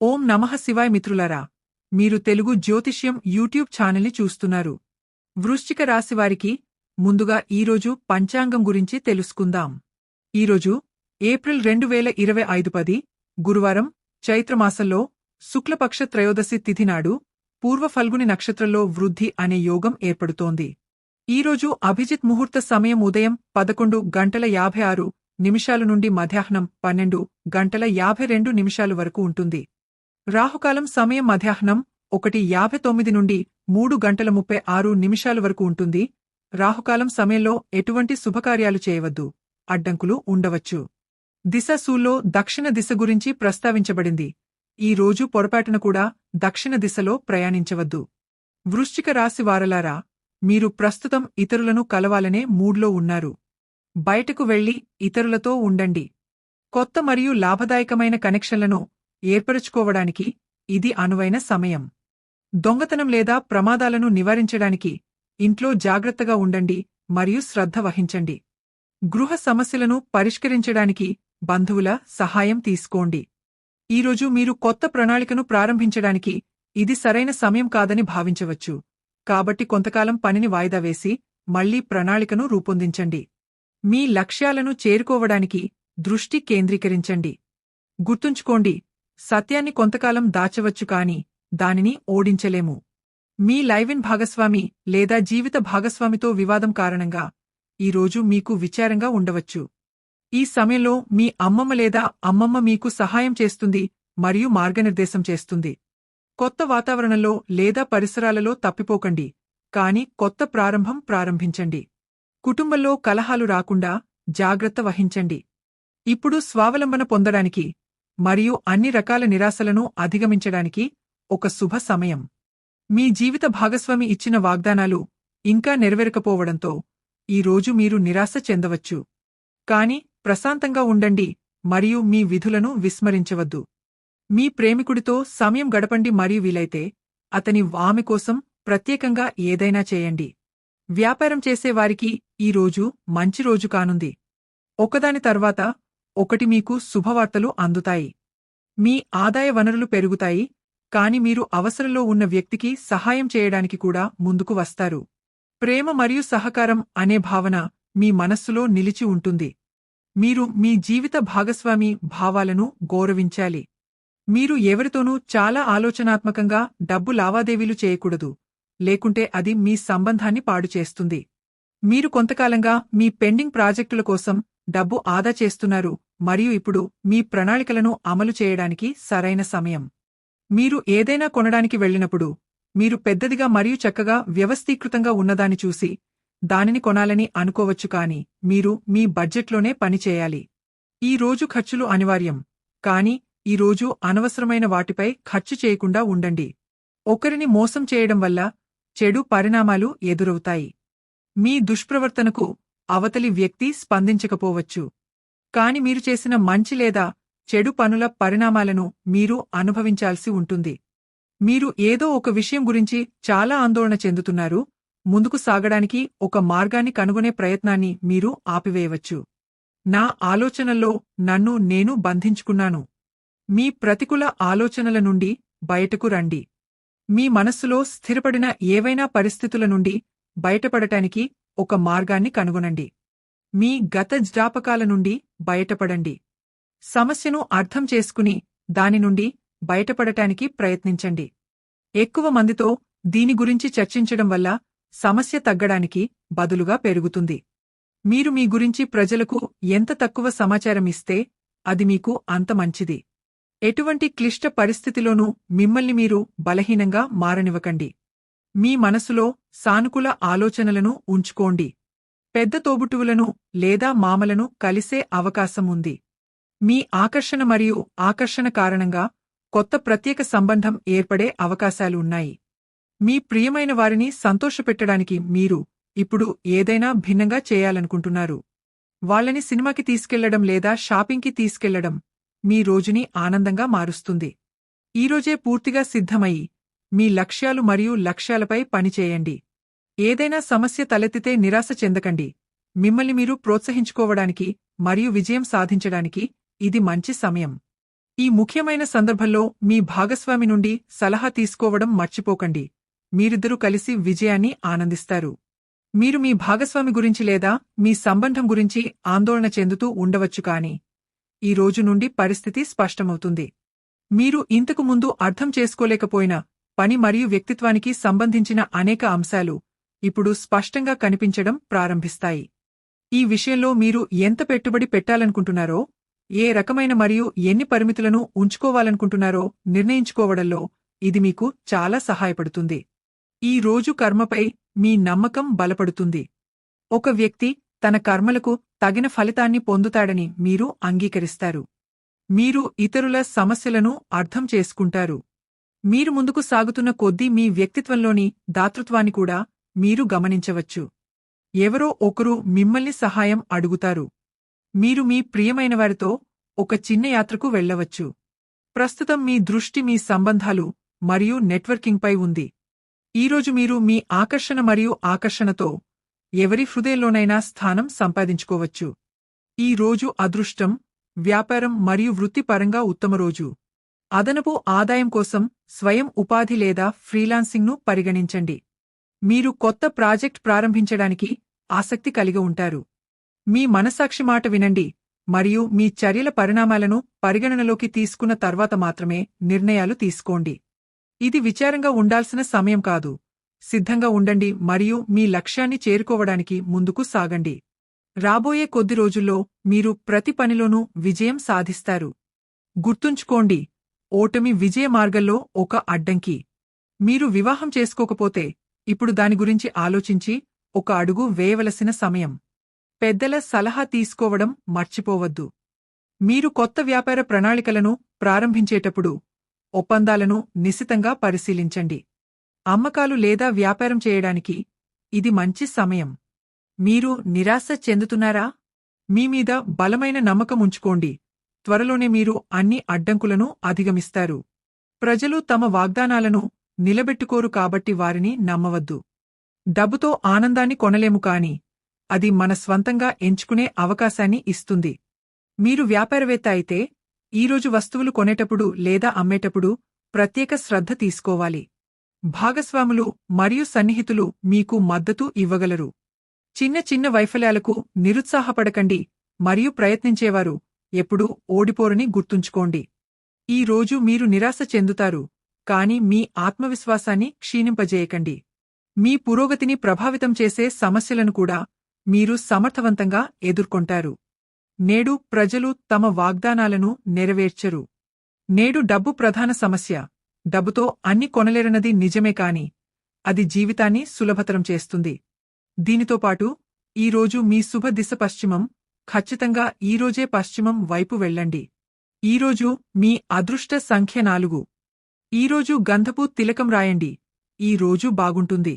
ఓం నమః శివాయ మిత్రులారా, మీరు తెలుగు జ్యోతిష్యం యూట్యూబ్ ఛానల్ని చూస్తున్నారు. వృశ్చిక రాశివారికి ముందుగా ఈరోజు పంచాంగం గురించి తెలుసుకుందాం. ఈరోజు ఏప్రిల్ 2025 10 గురువారం, చైత్రమాసంలో శుక్లపక్ష త్రయోదశి తిథి నాడు పూర్వ ఫల్గుని నక్షత్రంలో వృద్ధి అనే యోగం ఏర్పడుతోంది. ఈరోజు అభిజిత్ ముహూర్త సమయం ఉదయం 11:56 నుండి మధ్యాహ్నం 12:52 వరకు ఉంటుంది. రాహుకాలం సమయం మధ్యాహ్నం 1:59 నుండి 3:36 వరకు ఉంటుంది. రాహుకాలం సమయంలో ఎటువంటి శుభకార్యాలు చేయవద్దు, అడ్డంకులు ఉండవచ్చు. దిశ సూల్లో దక్షిణ దిశ గురించి ప్రస్తావించబడింది. ఈ రోజు పొరపాటున కూడా దక్షిణ దిశలో ప్రయాణించవద్దు. వృశ్చిక రాశి వారలారా, మీరు ప్రస్తుతం ఇతరులను కలవాలనే మూడ్లో ఉన్నారు. బయటకు వెళ్లి ఇతరులతో ఉండండి. కొత్త మరియు లాభదాయకమైన కనెక్షన్లను ఏర్పరచుకోవడానికి ఇది అనువైన సమయం. దొంగతనం లేదా ప్రమాదాలను నివారించడానికి ఇంట్లో జాగ్రత్తగా ఉండండి మరియు శ్రద్ధ వహించండి. గృహ సమస్యలను పరిష్కరించడానికి బంధువుల సహాయం తీసుకోండి. ఈరోజు మీరు కొత్త ప్రణాళికను ప్రారంభించడానికి ఇది సరైన సమయం కాదని భావించవచ్చు. కాబట్టి కొంతకాలం పనిని వాయిదా వేసి మళ్లీ ప్రణాళికను రూపొందించండి. మీ లక్ష్యాలను చేరుకోవడానికి దృష్టి కేంద్రీకరించండి. గుర్తుంచుకోండి, సత్యాన్ని కొంతకాలం దాచవచ్చు కాని దానిని ఓడించలేము. మీ లైవిన్ భాగస్వామి లేదా జీవిత భాగస్వామితో వివాదం కారణంగా ఈరోజు మీకు విచారంగా ఉండవచ్చు. ఈ సమయంలో మీ అమ్మమ్మ లేదా అమ్మమ్మ మీకు సహాయం చేస్తుంది మరియు మార్గనిర్దేశం చేస్తుంది. కొత్త వాతావరణంలో లేదా పరిసరాలలో తప్పిపోకండి, కాని కొత్త ప్రారంభించండి. కుటుంబంలో కలహాలు రాకుండా జాగ్రత్త వహించండి. ఇప్పుడు స్వావలంబన పొందడానికి మరియు అన్ని రకాల నిరాశలను అధిగమించడానికి ఒక శుభ సమయం. మీ జీవిత భాగస్వామి ఇచ్చిన వాగ్దానాలు ఇంకా నెరవేరకపోవడంతో ఈరోజు మీరు నిరాశ చెందవచ్చు. కాని ప్రశాంతంగా ఉండండి మరియు మీ విధులను విస్మరించవద్దు. మీ ప్రేమికుడితో సమయం గడపండి మరియు వీలైతే ఆమె కోసం ప్రత్యేకంగా ఏదైనా చేయండి. వ్యాపారం చేసేవారికి ఈరోజు మంచి రోజు కానుంది. ఒకదాని తర్వాత ఒకటి మీకు శుభవార్తలు అందుతాయి. మీ ఆదాయ వనరులు పెరుగుతాయి, కాని మీరు అవసరంలో ఉన్న వ్యక్తికి సహాయం చేయడానికి కూడా ముందుకు వస్తారు. ప్రేమ మరియు సహకారం అనే భావన మీ మనస్సులో నిలిచి ఉంటుంది. మీరు మీ జీవిత భాగస్వామి భావాలను గౌరవించాలి. మీరు ఎవరితోనూ చాలా ఆలోచనాత్మకంగా డబ్బు లావాదేవీలు చేయకూడదు, లేకుంటే అది మీ సంబంధాన్ని పాడుచేస్తుంది. మీరు కొంతకాలంగా మీ పెండింగ్ ప్రాజెక్టుల కోసం డబ్బు ఆదా చేస్తున్నారు మరియు ఇప్పుడు మీ ప్రణాళికలను అమలు చేయడానికి సరైన సమయం. మీరు ఏదైనా కొనడానికి వెళ్ళినప్పుడు మీరు పెద్దదిగా మరియు చక్కగా వ్యవస్థీకృతంగా ఉన్నదాన్ని చూసి దానిని కొనాలని అనుకోవచ్చు, కాని మీరు మీ బడ్జెట్లోనే పనిచేయాలి. ఈ రోజు ఖర్చులు అనివార్యం, కాని ఈరోజు అనవసరమైన వాటిపై ఖర్చు చేయకుండా ఉండండి. ఒకరిని మోసం చేయడం వల్ల చెడు పరిణామాలు ఎదురవుతాయి. మీ దుష్ప్రవర్తనకు అవతలి వ్యక్తి స్పందించకపోవచ్చు, కాని మీరు చేసిన మంచి లేదా చెడు పనుల పరిణామాలను మీరు అనుభవించాల్సి ఉంటుంది. మీరు ఏదో ఒక విషయం గురించి చాలా ఆందోళన చెందుతున్నారు. ముందుకు సాగడానికి ఒక మార్గాన్ని కనుగొనే ప్రయత్నాన్ని మీరు ఆపివేయవచ్చు. నా ఆలోచనల్లో నన్ను నేను బంధించుకున్నాను. మీ ప్రతికూల ఆలోచనల నుండి బయటకు రండి. మీ మనస్సులో స్థిరపడిన ఏవైనా పరిస్థితుల నుండి బయటపడటానికి ఒక మార్గాన్ని కనుగొనండి. మీ గత జ్ఞాపకాల నుండి బయటపడండి. సమస్యను అర్థం చేసుకుని దాని నుండి బయటపడటానికి ప్రయత్నించండి. ఎక్కువ మందితో దీని గురించి చర్చించడం వల్ల సమస్య తగ్గడానికి బదులుగా పెరుగుతుంది. మీరు మీ గురించి ప్రజలకు ఎంత తక్కువ సమాచారం ఇస్తే అది మీకు అంత మంచిది. ఎటువంటి క్లిష్ట పరిస్థితిలోనూ మిమ్మల్ని మీరు బలహీనంగా మారనివ్వకండి. మీ మనసులో సానుకూల ఆలోచనలను ఉంచుకోండి. పెద్ద తోబుట్టువులను లేదా మామలను కలిసే అవకాశం ఉంది. మీ ఆకర్షణ మరియు ఆకర్షణ కారణంగా కొత్త ప్రత్యేక సంబంధం ఏర్పడే అవకాశాలు ఉన్నాయి. మీ ప్రియమైన వారిని సంతోషపెట్టడానికి మీరు ఇప్పుడు ఏదైనా భిన్నంగా చేయాలనుకుంటున్నారు. వాళ్ళని సినిమాకి తీసుకెళ్లడం లేదా షాపింగ్కి తీసుకెళ్లడం మీ రోజుని ఆనందంగా మారుస్తుంది. ఈరోజే పూర్తిగా సిద్ధమయ్యి మీ లక్ష్యాలు మరియు లక్ష్యాలపై పనిచేయండి. ఏదైనా సమస్య తలెత్తితే నిరాశ చెందకండి. మిమ్మల్ని మీరు ప్రోత్సహించుకోవడానికి మరియు విజయం సాధించడానికి ఇది మంచి సమయం. ఈ ముఖ్యమైన సందర్భంలో మీ భాగస్వామి నుండి సలహా తీసుకోవడం మర్చిపోకండి. మీరిద్దరూ కలిసి విజయాన్ని ఆనందిస్తారు. మీరు మీ భాగస్వామి గురించి లేదా మీ సంబంధం గురించి ఆందోళన చెందుతూ ఉండవచ్చు కానీ ఈ రోజు నుండి పరిస్థితి స్పష్టమవుతుంది. మీరు ఇంతకు ముందు అర్థం చేసుకోలేకపోయిన పని మరియు వ్యక్తిత్వానికి సంబంధించిన అనేక అంశాలు ఇప్పుడు స్పష్టంగా కనిపించడం ప్రారంభిస్తాయి. ఈ విషయంలో మీరు ఎంత పెట్టుబడి పెట్టాలనుకుంటున్నారో, ఏ రకమైన మరియు ఎన్ని పరిమితులను ఉంచుకోవాలనుకుంటున్నారో నిర్ణయించుకోవడంలో ఇది మీకు చాలా సహాయపడుతుంది. ఈ రోజు కర్మపై మీ నమ్మకం బలపడుతుంది. ఒక వ్యక్తి తన కర్మలకు తగిన ఫలితాన్ని పొందుతాడని మీరు అంగీకరిస్తారు. మీరు ఇతరుల సమస్యలను అర్థం చేసుకుంటారు. మీరు ముందుకు సాగుతున్న కొద్దీ మీ వ్యక్తిత్వంలోని దాతృత్వాన్ని కూడా మీరు గమనించవచ్చు. ఎవరో ఒకరు మిమ్మల్ని సహాయం అడుగుతారు. మీరు మీ ప్రియమైనవారితో ఒక చిన్న యాత్రకు వెళ్ళవచ్చు. ప్రస్తుతం మీ దృష్టి మీ సంబంధాలు మరియు నెట్వర్కింగ్పై ఉంది. ఈరోజు మీరు మీ ఆకర్షణ మరియు ఆకర్షణతో ఎవరి హృదయంలోనైనా స్థానం సంపాదించుకోవచ్చు. ఈ రోజు అదృష్టం, వ్యాపారం మరియు వృత్తిపరంగా ఉత్తమ రోజు. అదనపు ఆదాయం కోసం స్వయం ఉపాధి లేదా ఫ్రీలాన్సింగ్ను పరిగణించండి. మీరు కొత్త ప్రాజెక్ట్ ప్రారంభించడానికి ఆసక్తి కలిగి ఉంటారు. మీ మనస్సాక్షి మాట వినండి మరియు మీ చర్యల పరిణామాలను పరిగణనలోకి తీసుకున్న తర్వాత మాత్రమే నిర్ణయాలు తీసుకోండి. ఇది విచారంగా ఉండాల్సిన సమయం కాదు. సిద్ధంగా ఉండండి మరియు మీ లక్ష్యాన్ని చేరుకోవడానికి ముందుకు సాగండి. రాబోయే కొద్ది రోజుల్లో మీరు ప్రతి పనిలోనూ విజయం సాధిస్తారు. గుర్తుంచుకోండి, ఓటమి విజయ మార్గంలో ఒక అడ్డంకి. మీరు వివాహం చేసుకోకపోతే ఇప్పుడు దాని గురించి ఆలోచించి ఒక అడుగు వేయవలసిన సమయం. పెద్దల సలహా తీసుకోవడం మర్చిపోవద్దు. మీరు కొత్త వ్యాపార ప్రణాళికలను ప్రారంభించేటప్పుడు ఒప్పందాలను నిశితంగా పరిశీలించండి. అమ్మకాలు లేదా వ్యాపారం చేయడానికి ఇది మంచి సమయం. మీరు నిరాశ చెందుతున్నారా? మీమీద బలమైన నమ్మకం ఉంచుకోండి. త్వరలోనే మీరు అన్ని అడ్డంకులను అధిగమిస్తారు. ప్రజలు తమ వాగ్దానాలను నిలబెట్టుకోరు కాబట్టి వారిని నమ్మవద్దు. డబ్బుతో ఆనందాన్ని కొనలేము కాని అది మన స్వంతంగా ఎంచుకునే అవకాశాన్ని ఇస్తుంది. మీరు వ్యాపారవేత్త అయితే ఈరోజు వస్తువులు కొనేటప్పుడు లేదా అమ్మేటప్పుడు ప్రత్యేక శ్రద్ధ తీసుకోవాలి. భాగస్వాములు మరియు సన్నిహితులు మీకు మద్దతు ఇవ్వగలరు. చిన్న చిన్న వైఫల్యాలకు నిరుత్సాహపడకండి మరియు ప్రయత్నించేవారు ఎప్పుడూ ఓడిపోరని గుర్తుంచుకోండి. ఈ రోజు మీరు నిరాశ చెందుతారు, కాని మీ ఆత్మవిశ్వాసాన్ని క్షీణింపజేయకండి. మీ పురోగతిని ప్రభావితం చేసే సమస్యలను కూడా మీరు సమర్థవంతంగా ఎదుర్కొంటారు. నేడు ప్రజలు తమ వాగ్దానాలను నెరవేర్చరు. నేడు డబ్బు ప్రధాన సమస్య. డబ్బుతో అన్ని కొనలేరన్నది నిజమే కాని అది జీవితాన్ని సులభతరం చేస్తుంది. దీనితో పాటు ఈరోజు మీ శుభ దిశ పశ్చిమం. ఖచ్చితంగా ఈరోజే పశ్చిమం వైపు వెళ్ళండి. ఈరోజు మీ అదృష్ట సంఖ్య 4. ఈరోజు గంధపు తిలకం రాయండి. ఈ రోజు బాగుంటుంది.